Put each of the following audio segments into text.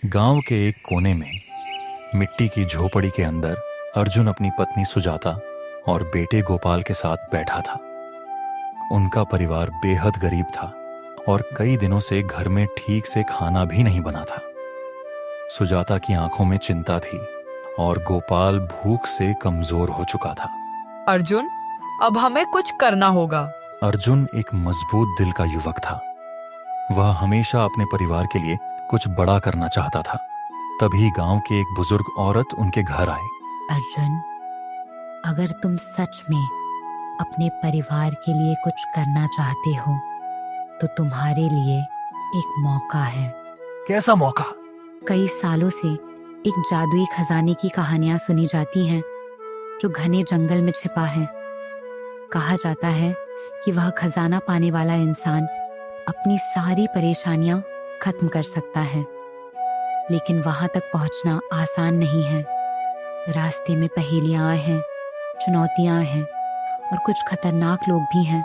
गांव के एक कोने में मिट्टी की झोपड़ी के अंदर अर्जुन अपनी पत्नी सुजाता और बेटे गोपाल के साथ बैठा था। उनका परिवार बेहद गरीब था और कई दिनों से घर में ठीक से खाना भी नहीं बना था। सुजाता की आंखों में चिंता थी और गोपाल भूख से कमजोर हो चुका था। अर्जुन, अब हमें कुछ करना होगा। अर्जुन एक मजबूत दिल का युवक था। वह हमेशा अपने परिवार के लिए कुछ बड़ा करना चाहता था। तभी गांव की एक बुजुर्ग औरत उनके घर आई। अर्जुन, अगर तुम सच में अपने परिवार के लिए कुछ करना चाहते हो तो तुम्हारे लिए एक मौका है। कैसा मौका? कई सालों से एक जादुई खजाने की कहानियां सुनी जाती हैं जो घने जंगल में छिपा है। कहा जाता है कि वह खजाना पाने वाला इंसान अपनी सारी परेशानियां खत्म कर सकता है, लेकिन वहां तक पहुंचना आसान नहीं है। रास्ते में पहेलियां हैं, चुनौतियां हैं और कुछ खतरनाक लोग भी हैं।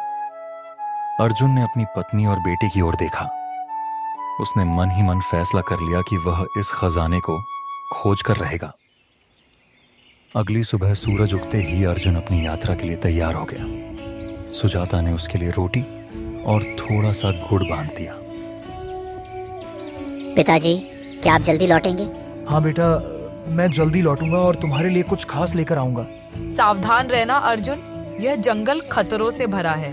अर्जुन ने अपनी पत्नी और बेटे की ओर देखा। उसने मन ही मन फैसला कर लिया कि वह इस खजाने को खोज कर रहेगा। अगली सुबह सूरज उगते ही अर्जुन अपनी यात्रा के लिए तैयार हो गया। सुजाता ने उसके लिए रोटी और थोड़ा सा गुड़ बांध दिया। पिताजी, क्या आप जल्दी लौटेंगे? हाँ बेटा, मैं जल्दी लौटूंगा और तुम्हारे लिए कुछ खास लेकर आऊंगा। सावधान रहना अर्जुन, यह जंगल खतरों से भरा है।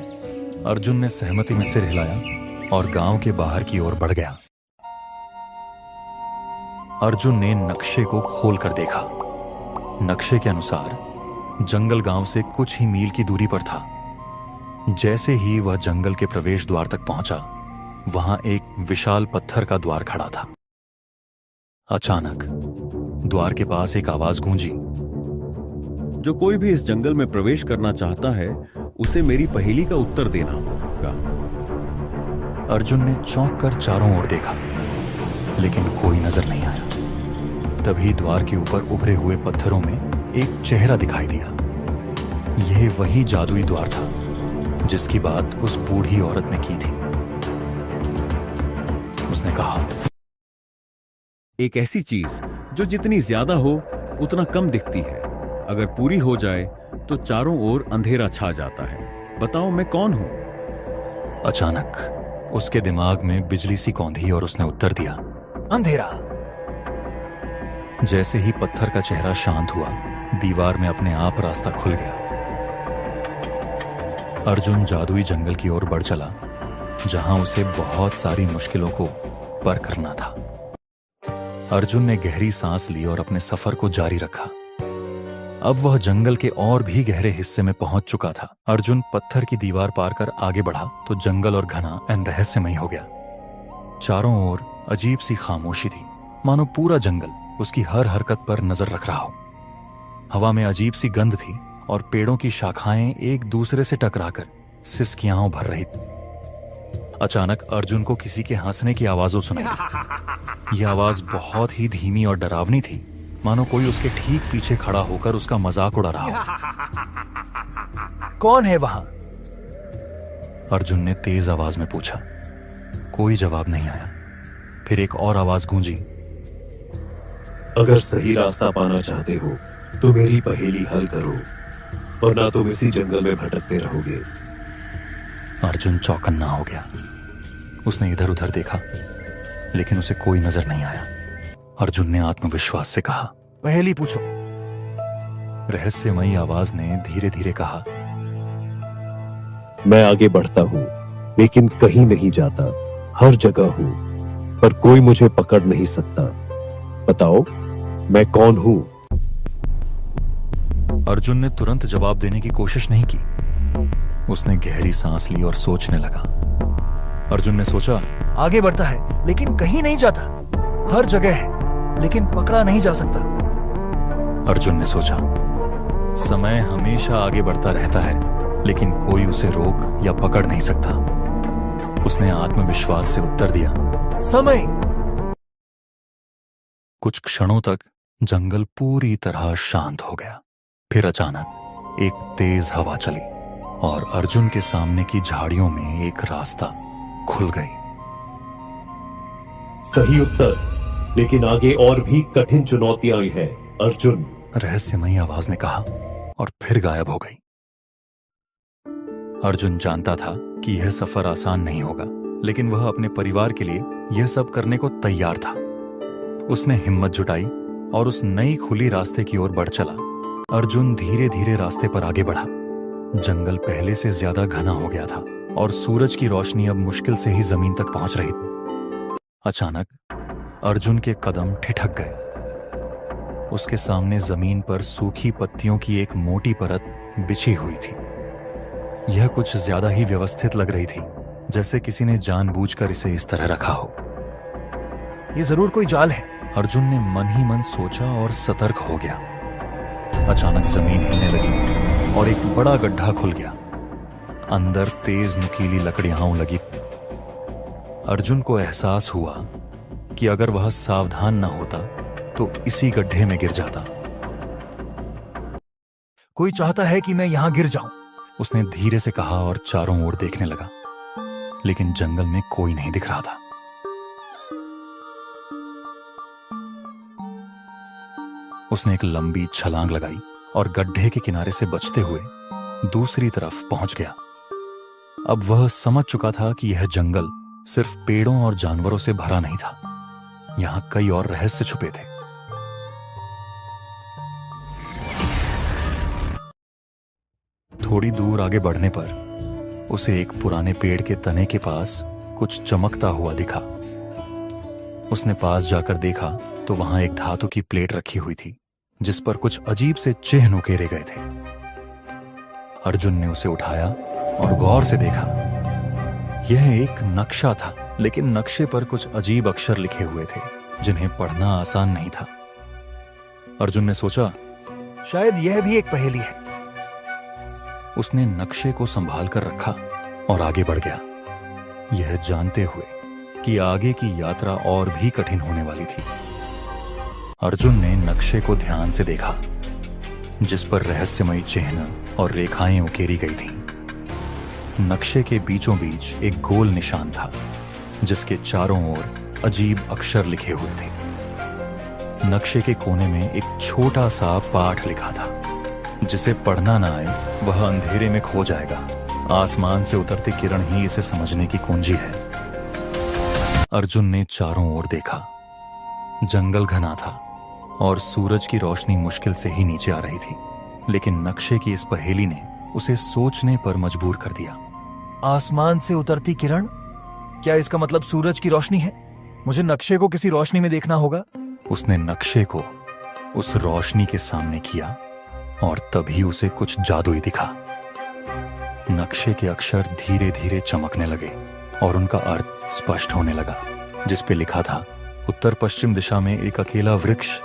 अर्जुन ने सहमति में सिर हिलाया और गांव के बाहर की ओर बढ़ गया। अर्जुन ने नक्शे को खोलकर देखा। नक्शे के अनुसार जंगल गांव से कुछ ही मील की दूरी पर था। जैसे ही वह जंगल के प्रवेश द्वार तक पहुंचा, वहां एक विशाल पत्थर का द्वार खड़ा था। अचानक द्वार के पास एक आवाज गूंजी। जो कोई भी इस जंगल में प्रवेश करना चाहता है उसे मेरी पहेली का उत्तर देना होगा। अर्जुन ने चौंक कर चारों ओर देखा, लेकिन कोई नजर नहीं आया। तभी द्वार के ऊपर उभरे हुए पत्थरों में एक चेहरा दिखाई दिया। यह वही जादुई द्वार था जिसकी बात उस बूढ़ी औरत ने की थी। उसने कहा, एक ऐसी चीज जो जितनी ज्यादा हो उतना कम दिखती है, अगर पूरी हो जाए तो चारों ओर अंधेरा छा जाता है। बताओ मैं कौन हूं? अचानक उसके दिमाग में बिजली सी कौंधी और उसने उत्तर दिया, अंधेरा। जैसे ही पत्थर का चेहरा शांत हुआ, दीवार में अपने आप रास्ता खुल गया। अर्जुन जादुई जंगल की ओर बढ़ चला, जहां उसे बहुत सारी मुश्किलों को पार करना था। अर्जुन ने गहरी सांस ली और अपने सफर को जारी रखा। अब वह जंगल के और भी गहरे हिस्से में पहुंच चुका था। अर्जुन पत्थर की दीवार पार कर आगे बढ़ा तो जंगल और घना एवं रहस्यमयी हो गया। चारों ओर अजीब सी खामोशी थी, मानो पूरा जंगल उसकी हर हरकत पर नजर रख रहा हो। हवा में अजीब सी गंध थी और पेड़ों की शाखाएं एक दूसरे से टकराकर सिसकियां भर रही थी। अचानक अर्जुन को किसी के हंसने की आवाज़ों सुनाई दी। यह आवाज बहुत ही धीमी और डरावनी थी, मानो कोई उसके ठीक पीछे खड़ा होकर उसका मजाक उड़ा रहा हो। कौन है वहां? अर्जुन ने तेज आवाज में पूछा। कोई जवाब नहीं आया। फिर एक और आवाज गूंजी, अगर सही रास्ता पाना चाहते हो तो मेरी पहेली हल करो, वरना तुम इसी जंगल में भटकते रहोगे। अर्जुन चौकन्ना हो गया। उसने इधर उधर देखा, लेकिन उसे कोई नजर नहीं आया। अर्जुन ने आत्मविश्वास से कहा, पहेली पूछो। रहस्यमयी आवाज ने धीरे धीरे कहा, मैं आगे बढ़ता हूं लेकिन कहीं नहीं जाता, हर जगह हूं पर कोई मुझे पकड़ नहीं सकता। बताओ मैं कौन हूं? अर्जुन ने तुरंत जवाब देने की कोशिश नहीं की। उसने गहरी सांस ली और सोचने लगा। अर्जुन ने सोचा, आगे बढ़ता है लेकिन कहीं नहीं जाता, हर जगह है लेकिन पकड़ा नहीं जा सकता। अर्जुन ने सोचा, समय हमेशा आगे बढ़ता रहता है लेकिन कोई उसे रोक या पकड़ नहीं सकता। उसने आत्मविश्वास से उत्तर दिया, समय। कुछ क्षणों तक जंगल पूरी तरह शांत हो गया। फिर अचानक एक तेज हवा चली और अर्जुन के सामने की झाड़ियों में एक रास्ता खुल गई। सही उत्तर। लेकिन आगे और भी कठिन चुनौतियां हैं अर्जुन। रहस्यमयी आवाज ने कहा और फिर गायब हो गई। अर्जुन जानता था कि यह सफर आसान नहीं होगा, लेकिन वह अपने परिवार के लिए यह सब करने को तैयार था। उसने हिम्मत जुटाई और उस नई खुली रास्ते की ओर बढ़ चला। अर्जुन धीरे धीरे रास्ते पर आगे बढ़ा। जंगल पहले से ज्यादा घना हो गया था और सूरज की रोशनी अब मुश्किल से ही जमीन तक पहुंच रही थी। अचानक अर्जुन के कदम ठिठक गए। उसके सामने जमीन पर सूखी पत्तियों की एक मोटी परत बिछी हुई थी। यह कुछ ज्यादा ही व्यवस्थित लग रही थी, जैसे किसी ने जानबूझकर इसे इस तरह रखा हो। ये जरूर कोई जाल है। अर्जुन ने मन ही मन सोचा और सतर्क हो गया। अचानक जमीन हिलने लगी और एक बड़ा गड्ढा खुल गया। अंदर तेज नुकीली लकड़ियां लगी। अर्जुन को एहसास हुआ कि अगर वह सावधान न होता तो इसी गड्ढे में गिर जाता। कोई चाहता है कि मैं यहां गिर जाऊं। उसने धीरे से कहा और चारों ओर देखने लगा, लेकिन जंगल में कोई नहीं दिख रहा था। उसने एक लंबी छलांग लगाई और गड्ढे के किनारे से बचते हुए दूसरी तरफ पहुंच गया। अब वह समझ चुका था कि यह जंगल सिर्फ पेड़ों और जानवरों से भरा नहीं था। यहां कई और रहस्य छुपे थे। थोड़ी दूर आगे बढ़ने पर उसे एक पुराने पेड़ के तने के पास कुछ चमकता हुआ दिखा। उसने पास जाकर देखा तो वहां एक धातु की प्लेट रखी हुई थी, जिस पर कुछ अजीब से चिन्ह उकेरे गए थे। अर्जुन ने उसे उठाया और गौर से देखा। यह एक नक्शा था, लेकिन नक्शे पर कुछ अजीब अक्षर लिखे हुए थे जिन्हें पढ़ना आसान नहीं था। अर्जुन ने सोचा, शायद यह भी एक पहेली है। उसने नक्शे को संभाल कर रखा और आगे बढ़ गया, यह जानते हुए कि आगे की यात्रा और भी कठिन होने वाली थी। अर्जुन ने नक्शे को ध्यान से देखा, जिस पर रहस्यमयी चिन्ह और रेखाएं उकेरी गई थीं। नक्शे के बीचों बीच एक गोल निशान था, जिसके चारों ओर अजीब अक्षर लिखे हुए थे। नक्शे के कोने में एक छोटा सा पाठ लिखा था, जिसे पढ़ना ना आए वह अंधेरे में खो जाएगा। आसमान से उतरती किरण ही इसे समझने की कुंजी है। अर्जुन ने चारों ओर देखा। जंगल घना था और सूरज की रोशनी मुश्किल से ही नीचे आ रही थी, लेकिन नक्शे की इस पहेली ने उसे सोचने पर मजबूर कर दिया। आसमान से उतरती किरण? क्या इसका मतलब सूरज की रोशनी है? मुझे नक्शे को किसी रोशनी में देखना होगा। उसने नक्शे को उस रोशनी के सामने किया और तभी उसे कुछ जादुई दिखा। नक्शे के अक्षर धीरे धीरे चमकने लगे और उनका अर्थ स्पष्ट होने लगा, जिस पे लिखा था, उत्तर पश्चिम दिशा में एक अकेला वृक्ष,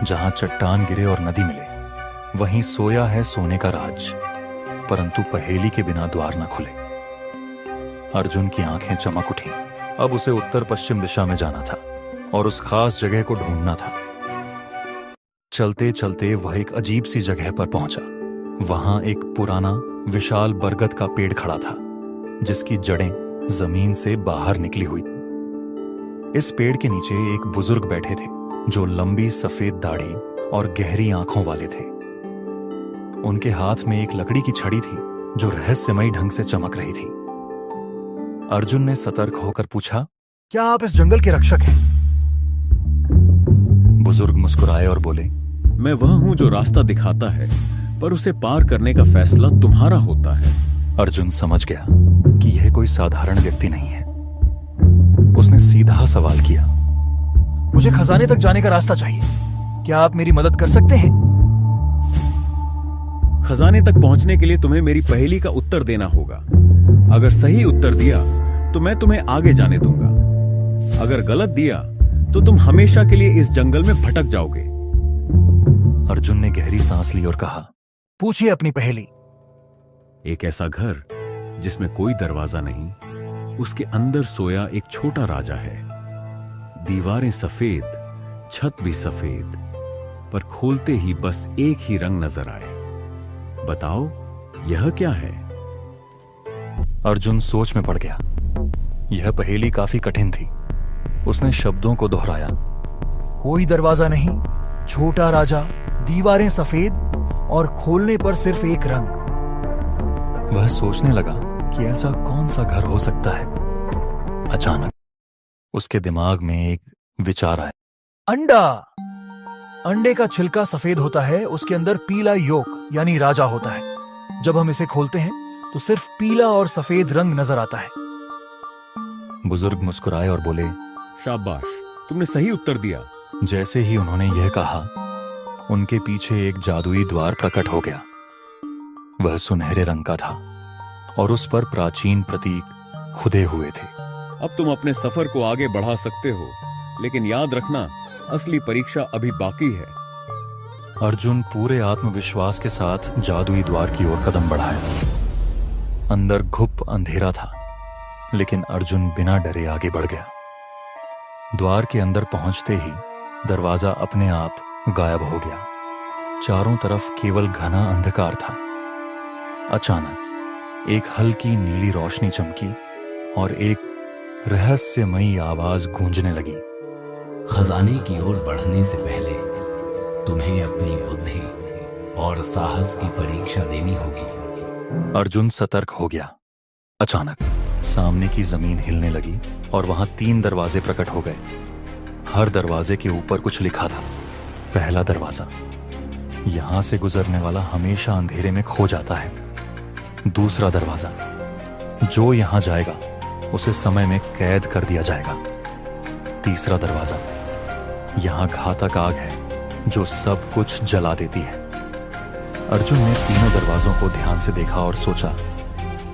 जहां चट्टान गिरे और नदी मिले, वहीं सोया है सोने का राज, परंतु पहेली के बिना द्वार न खुले। अर्जुन की आंखें चमक उठी। अब उसे उत्तर पश्चिम दिशा में जाना था और उस खास जगह को ढूंढना था। चलते चलते वह एक अजीब सी जगह पर पहुंचा। वहां एक पुराना विशाल बरगद का पेड़ खड़ा था, जिसकी जड़ें जमीन से बाहर निकली हुई थी। इस पेड़ के नीचे एक बुजुर्ग बैठे थे, जो लंबी सफेद दाढ़ी और गहरी आंखों वाले थे। उनके हाथ में एक लकड़ी की छड़ी थी, जो रहस्यमयी ढंग से चमक रही थी। अर्जुन ने सतर्क होकर पूछा, क्या आप इस जंगल के रक्षक हैं? बुजुर्ग मुस्कुराए और बोले, मैं वह हूं जो रास्ता दिखाता है, पर उसे पार करने का फैसला तुम्हारा होता है। अर्जुन समझ गया कि यह कोई साधारण व्यक्ति नहीं है। उसने सीधा सवाल किया, मुझे खजाने तक जाने का रास्ता चाहिए। क्या आप मेरी मदद कर सकते हैं? खजाने तक पहुंचने के लिए तुम्हें मेरी पहेली का उत्तर देना होगा। अगर सही उत्तर दिया तो मैं तुम्हें आगे जाने दूंगा। अगर गलत दिया तो तुम हमेशा के लिए इस जंगल में भटक जाओगे। अर्जुन ने गहरी सांस ली और कहा, पूछिए अपनी पहेली। एक ऐसा घर जिसमें कोई दरवाजा नहीं, उसके अंदर सोया एक छोटा राजा है। दीवारें सफेद, छत भी सफेद, पर खोलते ही बस एक ही रंग नजर आए। बताओ यह क्या है? अर्जुन सोच में पड़ गया। यह पहेली काफी कठिन थी। उसने शब्दों को दोहराया, कोई दरवाजा नहीं, छोटा राजा, दीवारें सफेद और खोलने पर सिर्फ एक रंग। वह सोचने लगा कि ऐसा कौन सा घर हो सकता है। अचानक उसके दिमाग में एक विचार आया। अंडा। अंडे का छिलका सफेद होता है, उसके अंदर पीला योक यानी राजा होता है। जब हम इसे खोलते हैं तो सिर्फ पीला और सफेद रंग नजर आता है। बुजुर्ग मुस्कुराए और बोले, शाबाश, तुमने सही उत्तर दिया। जैसे ही उन्होंने यह कहा, उनके पीछे एक जादुई द्वार प्रकट हो गया। वह सुनहरे रंग का था और उस पर प्राचीन प्रतीक खुदे हुए थे। अब तुम अपने सफर को आगे बढ़ा सकते हो, लेकिन याद रखना, असली परीक्षा अभी बाकी है। अर्जुन पूरे आत्मविश्वास के साथ जादुई द्वार की ओर कदम बढ़ाया। अंदर घुप अंधेरा था, लेकिन अर्जुन बिना डरे आगे बढ़ गया। द्वार के अंदर पहुंचते ही दरवाजा अपने आप गायब हो गया। चारों तरफ केवल घना अंधकार था। अचानक एक हल्की नीली रोशनी चमकी और एक रहस्यमयी आवाज गूंजने लगी। खजाने की ओर बढ़ने से पहले तुम्हें अपनी बुद्धि और साहस की परीक्षा देनी होगी। अर्जुन सतर्क हो गया। अचानक सामने की जमीन हिलने लगी और वहां 3 दरवाजे प्रकट हो गए। हर दरवाजे के ऊपर कुछ लिखा था। पहला दरवाजा, यहां से गुजरने वाला हमेशा अंधेरे में खो जाता है। दूसरा दरवाजा, जो यहां जाएगा उसे समय में कैद कर दिया जाएगा। तीसरा दरवाजा, यहां घातक आग है जो सब कुछ जला देती है। अर्जुन ने तीनों दरवाजों को ध्यान से देखा और सोचा,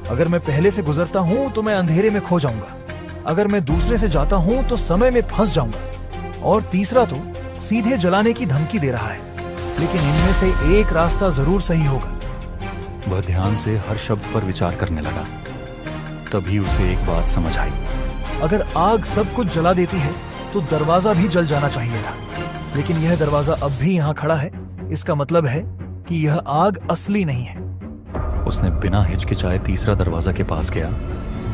अगर मैं पहले से गुजरता हूं तो मैं अंधेरे में खो जाऊंगा, अगर मैं दूसरे से जाता हूं तो समय में फंस जाऊंगा, और तीसरा तो सीधे जलाने की धमकी दे रहा है। लेकिन इनमें से एक रास्ता जरूर सही होगा। वह ध्यान से हर शब्द पर विचार करने लगा। तभी उसे एक बात समझ आई। अगर आग सब कुछ जला देती है तो दरवाजा भी जल जाना चाहिए था, लेकिन यह दरवाजा अब भी यहाँ खड़ा है। इसका मतलब है कि यह आग असली नहीं है। उसने बिना हिचकिचाए तीसरा दरवाजा के पास गया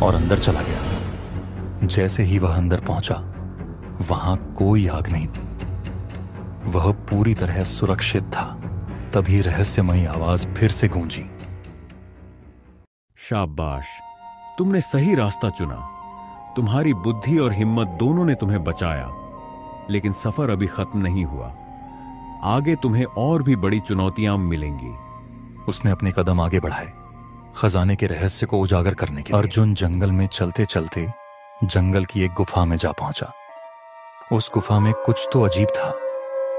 और अंदर चला गया। जैसे ही वह अंदर पहुंचा, वहां कोई आग नहीं थी। वह पूरी तरह सुरक्षित था। तभी रहस्यमयी आवाज फिर से गूंजी। शाबाश, तुमने सही रास्ता चुना। तुम्हारी बुद्धि और हिम्मत दोनों ने तुम्हें बचाया, लेकिन सफर अभी खत्म नहीं हुआ। आगे तुम्हें और भी बड़ी चुनौतियां मिलेंगी। उसने अपने कदम आगे बढ़ाए, खजाने के रहस्य को उजागर करने के लिए। अर्जुन जंगल में चलते चलते जंगल की एक गुफा में जा पहुंचा। उस गुफा में कुछ तो अजीब था,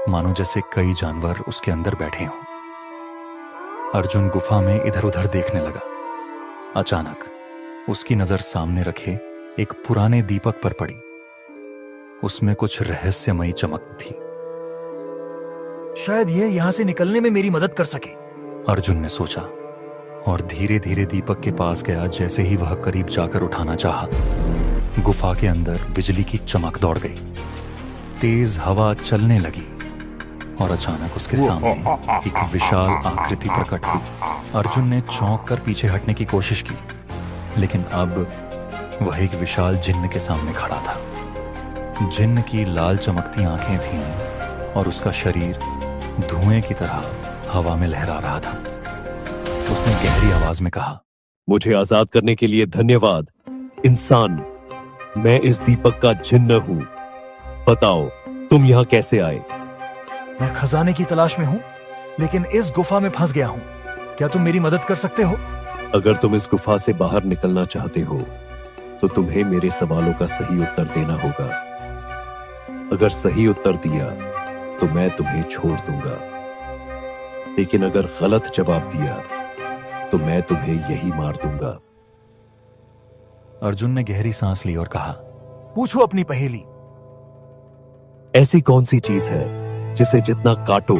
मानो जैसे कई जानवर उसके अंदर बैठे हों। अर्जुन गुफा में इधर उधर देखने लगा। अचानक उसकी नजर सामने रखे एक पुराने दीपक पर पड़ी। उसमें कुछ रहस्यमयी चमक थी। शायद यह यहां से निकलने में मेरी मदद कर सके, अर्जुन ने सोचा और धीरे धीरे दीपक के पास गया। जैसे ही वह करीब जाकर उठाना चाहा, गुफा के अंदर बिजली की चमक दौड़ गई। तेज हवा चलने लगी और अचानक उसके सामने एक विशाल आकृति प्रकट हुई। अर्जुन ने चौंक कर पीछे हटने की कोशिश की, लेकिन अब वह एक विशाल जिन्न के सामने खड़ा था। जिन्न की लाल चमकती आंखें थीं और उसका शरीर धुएं की तरह हवा में लहरा रहा था। उसने गहरी आवाज में कहा, मुझे आजाद करने के लिए धन्यवाद, इंसान। मैं इस दीपक का जिन्न हूं। बताओ, तुम यहां कैसे आए? मैं खजाने की तलाश में हूं, लेकिन इस गुफा में फंस गया हूं। क्या तुम मेरी मदद कर सकते हो? अगर तुम इस गुफा से बाहर निकलना चाहते हो तो तुम्हें मेरे सवालों का सही उत्तर देना होगा। अगर सही उत्तर दिया तो मैं तुम्हें छोड़ दूंगा, लेकिन अगर गलत जवाब दिया तो मैं तुम्हें यही मार दूंगा। अर्जुन ने गहरी सांस ली और कहा, पूछो अपनी पहेली। ऐसी कौन सी चीज है जिसे जितना काटो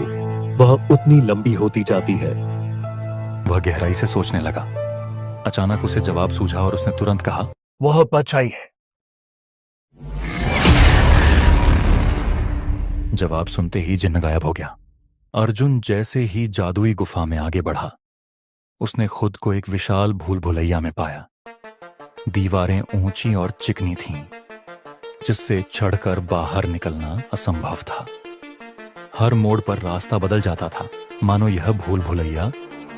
वह उतनी लंबी होती जाती है? वह गहराई से सोचने लगा। अचानक उसे जवाब सूझा और उसने तुरंत कहा, वह परछाई है। जवाब सुनते ही जिन्न गायब हो गया। अर्जुन जैसे ही जादुई गुफा में आगे बढ़ा, उसने खुद को एक विशाल भूल भुलैया में पाया। दीवारें ऊंची और चिकनी थीं। जिससे चढ़कर बाहर निकलना असंभव था। हर मोड़ पर रास्ता बदल जाता था, मानो यह भूल भुलैया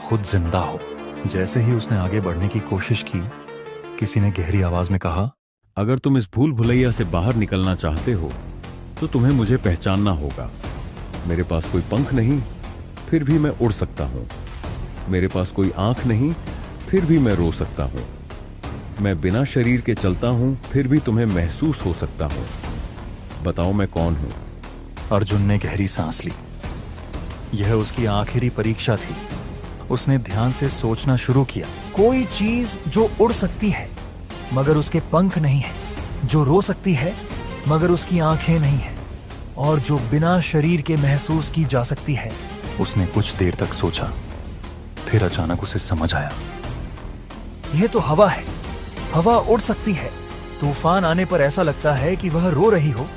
खुद जिंदा हो। जैसे ही उसने आगे बढ़ने की कोशिश की, किसी ने गहरी आवाज में कहा, अगर तुम इस भूल भुलैया से बाहर निकलना चाहते हो तो तुम्हें मुझे पहचानना होगा। मेरे पास कोई पंख नहीं, फिर भी मैं उड़ सकता हूं। मेरे पास कोई आंख नहीं, फिर भी मैं रो सकता हूं। मैं बिना शरीर के चलता हूं, फिर भी तुम्हें महसूस हो सकता हूं। बताओ मैं कौन हूं? अर्जुन ने गहरी सांस ली। यह उसकी आखिरी परीक्षा थी। उसने ध्यान से सोचना शुरू किया। कोई चीज जो उड़ सकती है मगर उसके पंख नहीं है, जो रो सकती है मगर उसकी आंखें नहीं है, और जो बिना शरीर के महसूस की जा सकती है। उसने कुछ देर तक सोचा, फिर अचानक उसे समझ आया। यह तो हवा है। हवा उड़ सकती है। तूफान आने पर ऐसा लगता है कि वह रो रही हो,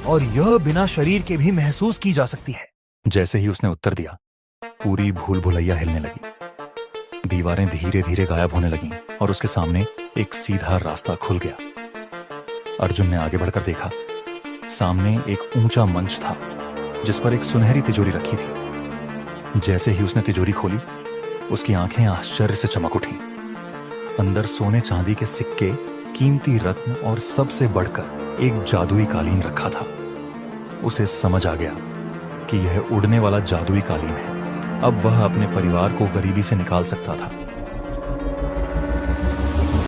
और यह बिना शरीर के भी महसूस की जा सकती है। जैसे ही उसने उत्तर दिया, पूरी भूल भुलैया हिलने लगी। दीवारें धीरे धीरे गायब होने लगीं और उसके सामने एक सीधा रास्ता खुल गया। अर्जुन ने आगे बढ़कर देखा। सामने एक ऊंचा मंच था जिस पर एक सुनहरी तिजोरी रखी थी। जैसे ही उसने तिजोरी खोली, उसकी आंखें आश्चर्य से चमक उठी। अंदर सोने चांदी के सिक्के, कीमती रत्न और सबसे बढ़कर एक जादुई कालीन रखा था। उसे समझ आ गया कि यह उड़ने वाला जादुई कालीन है। अब वह अपने परिवार को गरीबी से निकाल सकता था।